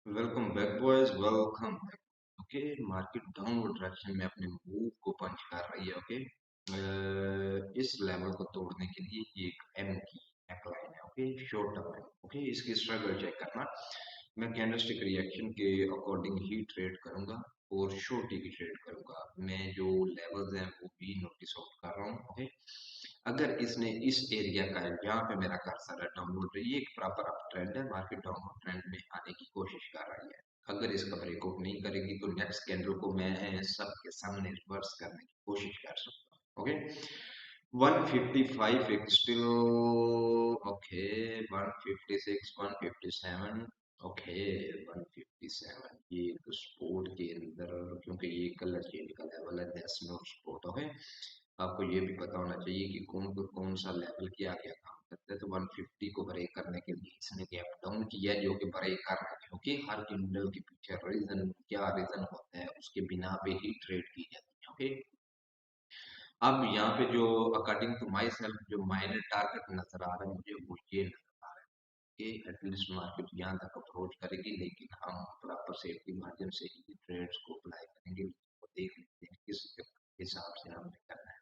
Welcome back boys, welcome back. Okay, market downward direction में अपने move को पंच कर रही है। ओके, इस लेवल को तोड़ने के लिए ये एक एम की नेकलाइन है। ओके, शॉर्ट टर्म है। ओके, इसकी स्ट्रगल चेक करना। मैं कैंडलस्टिक रिएक्शन के अकॉर्डिंग ही ट्रेड करूंगा और शॉर्टी की ट्रेड करूंगा। मैं जो लेवल्स हैं वो भी नोटिस आउट कर रहा हूँ। ओके, अगर इसने इस एरिया का है जहाँ पे मेरा कर्सर है डाउनवर्ड, ये एक प्रॉपर अप ट्रेंड है। मार्केट डाउनवर्ड ट्रेंड में आने की कोशिश कर रही है। अगर इसका ब्रेकआउट नहीं करेगी तो नेक्स्ट कैंडल को मैं सबके सामने रिवर्स करने की कोशिश कर सकता हूँ। ओके, 155 एक स्टिल। ओके, 156, 157। ओके, 157 ये एक स्पोर्ट के अंदर, क्योंकि ये कलर चेंज का लेवल है, दैट्स नॉट स्पोर्ट। ओके, आपको ये भी पता होना चाहिए कि कौन सा लेवल क्या क्या काम करता है। तो 150 को ब्रेक करने के लिए इसने गैप डाउन किया जो कि ब्रेक कर रहा है, क्योंकि हर कैंडल के पीछे रीजन क्या रीजन होता है उसके बिना पे ही ट्रेड की जाती है। ओके, अब यहाँ पे जो अकॉर्डिंग टू माई सेल्फ जो माइनर टारगेट नजर आ रहा है मुझे, वो ये नजर आ रहा है कि एटलीस्ट मार्केट यहाँ तक अप्रोच करेगी, लेकिन हम प्रॉपर सेफ्टी मार्जिन से ही ट्रेड्स को अप्लाई करेंगे। वो देख लेते हैं किस हिसाब से हमें करना है।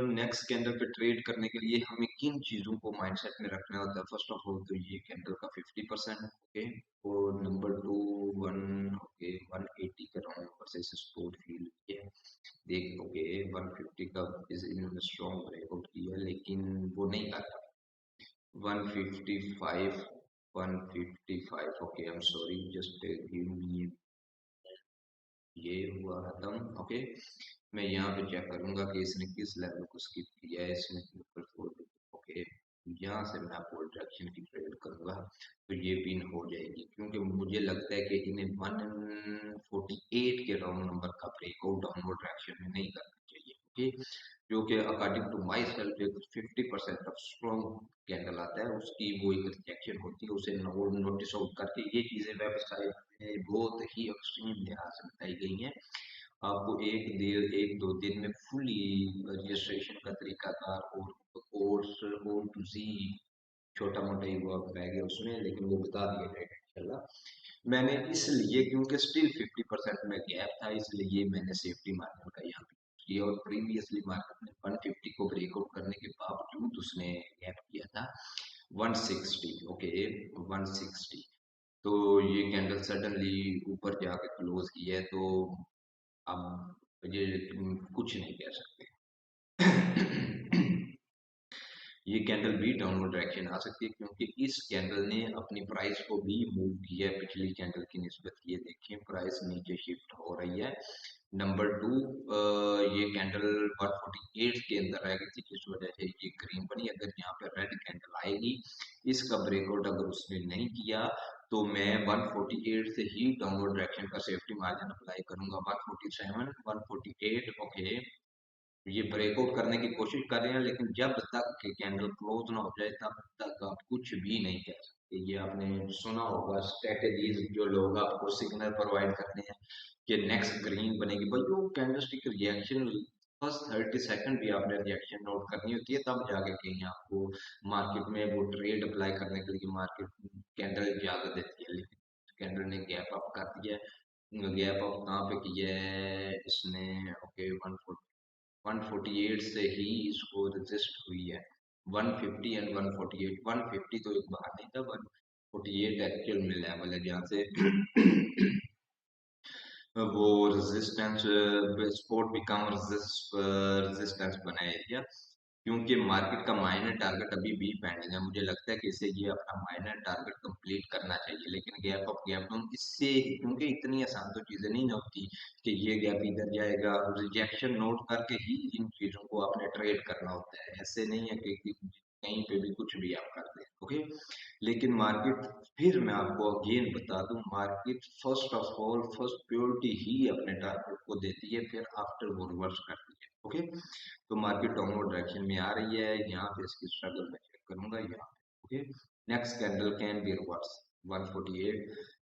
नेक्स्ट कैंडल पे ट्रेड करने के लिए हमें किन चीजों को माइंडसेट में रखना होता है? फर्स्ट ऑफ ऑल तो ये कैंडल का 50%। ओके, और नंबर टू, वन ओके 180 के राउंड वर्सेस सपोर्ट फील किया है। देख ओके, 150 का इस इन्होंने स्ट्रॉन्ग ब्रेकआउट किया है, लेकिन वो नहीं कर रहा। 155, 155। Okay, I am sorry, just give me. ये हुआ खत्म। ओके, मैं यहाँ पे चेक करूंगा कि इसने किस लेवल को स्किप किया है। इसने ओके, यहाँ से मैं पोल ट्रैक्शन की ट्रेड करूंगा तो ये पिन हो जाएगी, क्योंकि मुझे लगता है कि इन्हें 148 के राउंड नंबर का ब्रेकआउट डाउनवर्ड ट्रैक्शन में नहीं करना चाहिए। ओके, जो कि अकॉर्डिंग टू माई सेल्फ एक 50% ऑफ स्ट्रॉन्ग कैंडल आता है, उसकी वो एक रिजेक्शन होती है, उसे नोटिस आउट करके ये चीजें वेबसाइट में बहुत ही एक्सट्रीम लिहाज से बताई गई हैं। आपको एक दो दिन में फुली रजिस्ट्रेशन का तरीकाकार और कोर्स ओ टू सी छोटा मोटा ही वो रह गया उसमें, लेकिन वो बता दिया जाएगा इंशाल्लाह। मैंने इसलिए क्योंकि स्टिल 50% में गैप था, इसलिए मैंने सेफ्टी मार्जिन का यहाँ पे किया। और प्रीवियसली मार्केट में 150 को ब्रेकआउट करने के बावजूद उसने गैप किया था 160। ओके, 160। तो ये कैंडल सडनली ऊपर जाके क्लोज किया है, तो अब ये कुछ नहीं कह सकते। ये कैंडल भी डाउनवर्ड डायरेक्शन आ सकती है, क्योंकि इस कैंडल ने अपनी प्राइस को भी मूव किया है पिछली कैंडल की निस्बत। ये देखिए प्राइस नीचे शिफ्ट हो रही है। नंबर टू, ये कैंडल 148 के अंदर रह गई थी, जिस वजह से ये ग्रीन बनी। अगर यहाँ पे रेड कैंडल आएगी, इसका ब्रेकआउट अगर उसने नहीं किया, तो मैं 148 से ही डाउनवर्ड डायरेक्शन का सेफ्टी मार्जिन अप्लाई करूंगा। 147, 148। ओके, ये ब्रेकआउट करने की कोशिश कर रहे हैं, लेकिन जब तक कि कैंडल क्लोज ना हो जाए तब तक आप कुछ भी नहीं कह सकते। ये आपने सुना होगा स्ट्रेटेजीज, जो लोग आपको सिग्नल प्रोवाइड करते हैं कि नेक्स्ट ग्रीन बनेगी। भाई वो कैंडलस्टिक रिएक्शन फर्स्ट 30 सेकंड भी आपने रिएक्शन नोट करनी होती है, तब जाके कहीं आपको मार्केट में वो ट्रेड अप्लाई करने के लिए मार्केट कैंडल इजाजत देती है। लेकिन कैंडल ने गैप अप कर दिया है। गैप अप कहाँ पे किया है इसने? ओके, 148 से ही इसको रजिस्ट हुई है। 150 एंड 148, 150 तो एक बार नहीं था, 148 एक्चुअल में लेवल है जहाँ से वो रेजिस्टेंस, सपोर्ट बिकम रेजिस्टेंस बनाया गया। क्योंकि मार्केट का माइनर टारगेट अभी भी पेंडिंग है, मुझे लगता है कि इसे ये अपना माइनर टारगेट कंप्लीट करना चाहिए। लेकिन गैप ऑफ गैप डाउन इससे, क्योंकि इतनी आसान तो चीजें नहीं होती कि ये गैप इधर जाएगा, रिजेक्शन नोट करके ही इन चीजों को आपने ट्रेड करना होता है। ऐसे नहीं है कि कहीं पे भी कुछ भी आप कर दें। ओके, लेकिन मार्केट, फिर मैं आपको अगेन बता दूं, market first of all first purity ही अपने टारगेट को देती है, फिर आफ्टर वो रिवर्स करती है। ओके, तो मार्केट डाउनवर्ड डायरेक्शन में आ रही है, यहाँ पे इसकी स्ट्रगल मैं चेक करूंगा यहाँ पे। Okay, next candle can be reverse 148।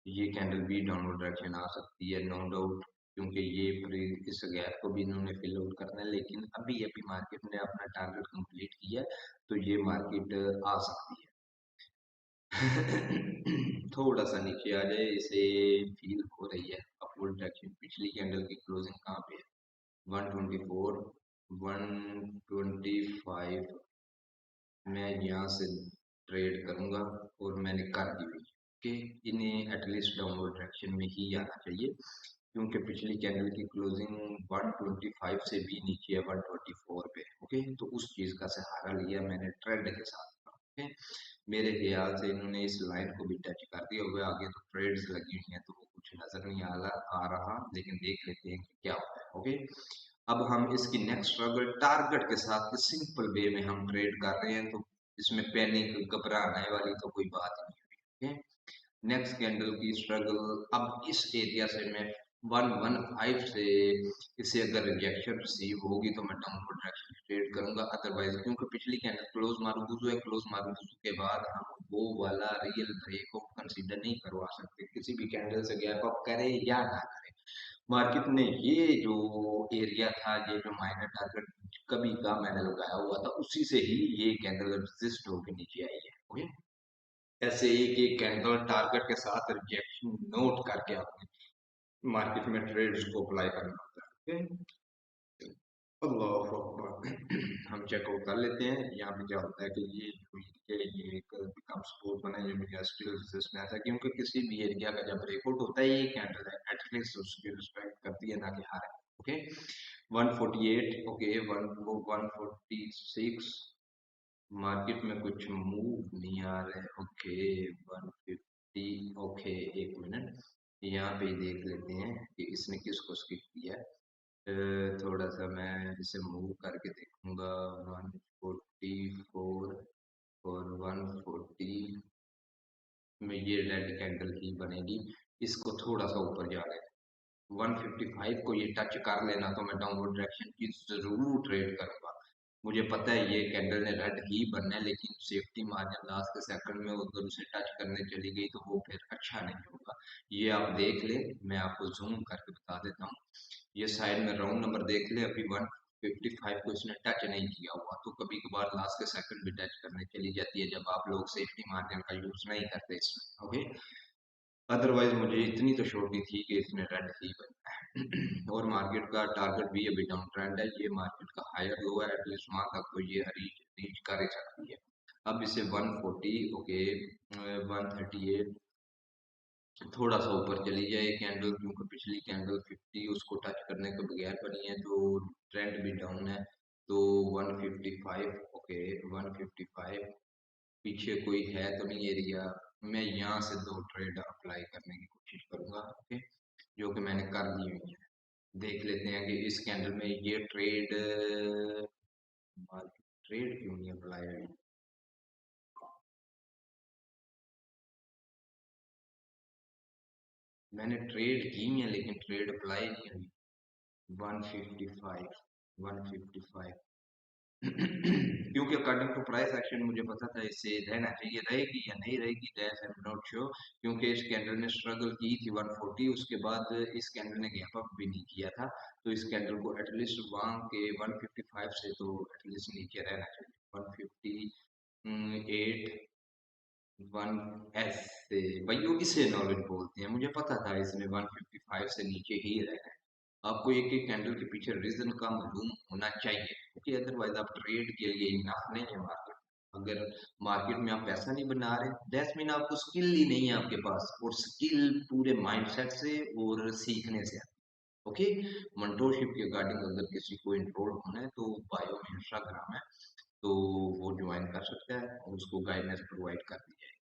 ये कैंडल भी डाउनवर्ड डायरेक्शन आ सकती है, नो डाउट, क्योंकि ये इस गैप को भी इन्होंने फिल आउट करना है। लेकिन अभी अभी मार्केट ने अपना टारगेट कंप्लीट किया है, तो ये मार्केट आ सकती है। थोड़ा सा नीचे आ जाए, इसे फील हो रही है अपवर्ड डायरेक्शन। पिछली कैंडल की क्लोजिंग कहाँ पे है? 124, 125। मैं यहाँ से ट्रेड करूंगा और मैंने कर दी हुई कि इन्हें एटलीस्ट डाउनवर्ड डायरेक्शन में ही आना चाहिए, क्योंकि पिछली कैंडल की क्लोजिंग 125 से भी नीचे है, 124 पे। ओके, तो उस चीज का सहारा लिया मैंने ट्रेंड के साथ। ओके, मेरे ख्याल से इन्होंने इस लाइन को भी टच कर दिया हुआ है। आगे तो ट्रेड्स लगी हुई हैं तो वो कुछ नजर नहीं आ रहा, लेकिन देख लेते हैं कि क्या होता है। ओके, अब हम इसकी नेक्स्ट स्ट्रगल टारगेट के साथ सिंपल वे में हम ट्रेड कर रहे हैं, तो इसमें पैनिक घबराने वाली तो कोई बात नहीं है। नेक्स्ट कैंडल की स्ट्रगल, अब इस एरिया से मैं 115 से इसे अगर रिजेक्शन रिसीव होगी तो मैं डाउनवर्ड डायरेक्शन ट्रेड करूंगा। अदरवाइज क्योंकि पिछली कैंडल क्लोज मारूंगा है, क्लोज मारूंगा के बाद हम वो वाला रियल ब्रेक को कंसीडर नहीं करवा सकते, किसी भी कैंडल से गैप अप करे या ना करे। मार्केट ने ये जो एरिया था, ये जो माइनर टारगेट कभी का मैंने लगाया हुआ था, उसी से ही ये कैंडल रेजिस्ट होकर नीचे आई है। ओके, ऐसे एक एक कैंडल टारगेट के साथ रिजेक्शन नोट करके आपने मार्केट में ट्रेड्स को अप्लाई करना होता है। ओके, अल्लाह अकबर। हम चेकआउट कर लेते हैं यहाँ पे क्या होता है कि ये एक कम सपोर्ट बना, ये मुझे स्टिल रेजिस्टेंस है, क्योंकि किसी भी एरिया का जब ब्रेकआउट होता है ये कैंडल है एटलीस्ट उसकी रिस्पेक्ट करती है, ना कि हार है। ओके, 148। ओके, 146 मार्केट में कुछ मूव नहीं आ रहे। ओके, 150। ओके, एक मिनट, यहाँ पे देख लेते हैं कि इसने किसको स्किप किया है। थोड़ा सा मैं इसे मूव करके देखूंगा। 144 और 140 में ये रेड कैंडल ही बनेगी, इसको थोड़ा सा ऊपर जा रहे हैं। 155 को ये टच कर लेना तो मैं डाउनवर्ड डायरेक्शन की जरूर ट्रेड करूंगा। मुझे पता है ये कैंडल ने रेड ही बनना है, लेकिन सेफ्टी मार्जिन लास्ट के सेकंड में अगर उसे टच करने चली गई तो वो फिर अच्छा नहीं होगा। ये आप देख ले, मैं आपको जूम करके बता देता हूँ। ये साइड में राउंड नंबर देख ले, अभी 155 को इसने टच नहीं किया हुआ, तो कभी कभार लास्ट के सेकंड भी टच करने चली जाती है जब आप लोग सेफ्टी मार्जिन का यूज नहीं करते इसमें। ओके, अदरवाइज मुझे इतनी तो श्योरिटी थी कि इसने रेड ही बनना है। और मार्केट का टारगेट भी अभी डाउन ट्रेंड है, ये मार्केट का हायर लो है, एटलीस्ट वहां तक तो ये रीच कर ही सकती है। अब इसे 140, ओके, 138 थोड़ा सा ऊपर चली जाए कैंडल, क्योंकि पिछली कैंडल 50 उसको टच करने के बगैर बनी है, तो ट्रेंड भी डाउन है। तो 155, ओके, 155 पीछे कोई है तो नहीं एरिया, मैं यहाँ से दो ट्रेड अप्लाई करने की कोशिश करूंगा। ओके, जो कि मैंने कर दी हुई है। देख लेते हैं कि इस कैंडल में ये ट्रेड ट्रेड क्यों नहीं अप्लाई हुई। मैंने ट्रेड की है लेकिन ट्रेड अप्लाई नहीं हुई। 155, 155 क्योंकि अकॉर्डिंग टू प्राइस एक्शन मुझे पता था इससे रहना चाहिए, रहेगी या नहीं रहेगी that I am not sure, क्योंकि इस कैंडल ने स्ट्रगल की थी 140, उसके बाद इस कैंडल ने गैप अप भी नहीं किया था, तो इस कैंडल को एटलीस्ट वहां के 155 से तो एटलीस्ट नीचे रहना चाहिए। 158, 1 से भाइयों इसे नॉलेज बोलते हैं, मुझे पता था इसने 155 से नीचे ही रहना है। आपको एक एक कैंडल के पीछे रीजन का मालूम होना चाहिए, क्योंकि अदरवाइज आप ट्रेड के लिए इनफ नहीं है मार्केट। अगर मार्केट में आप पैसा नहीं बना रहे, दैट्स मीन आपको स्किल ही नहीं है आपके पास, और स्किल पूरे माइंडसेट से और सीखने से। ओके, मेंटोरशिप के अकॉर्डिंग अगर किसी को इनरोल होना है तो बायो में इंस्टाग्राम है, तो वो ज्वाइन कर सकता है और उसको गाइडेंस प्रोवाइड कर दी जाएगी।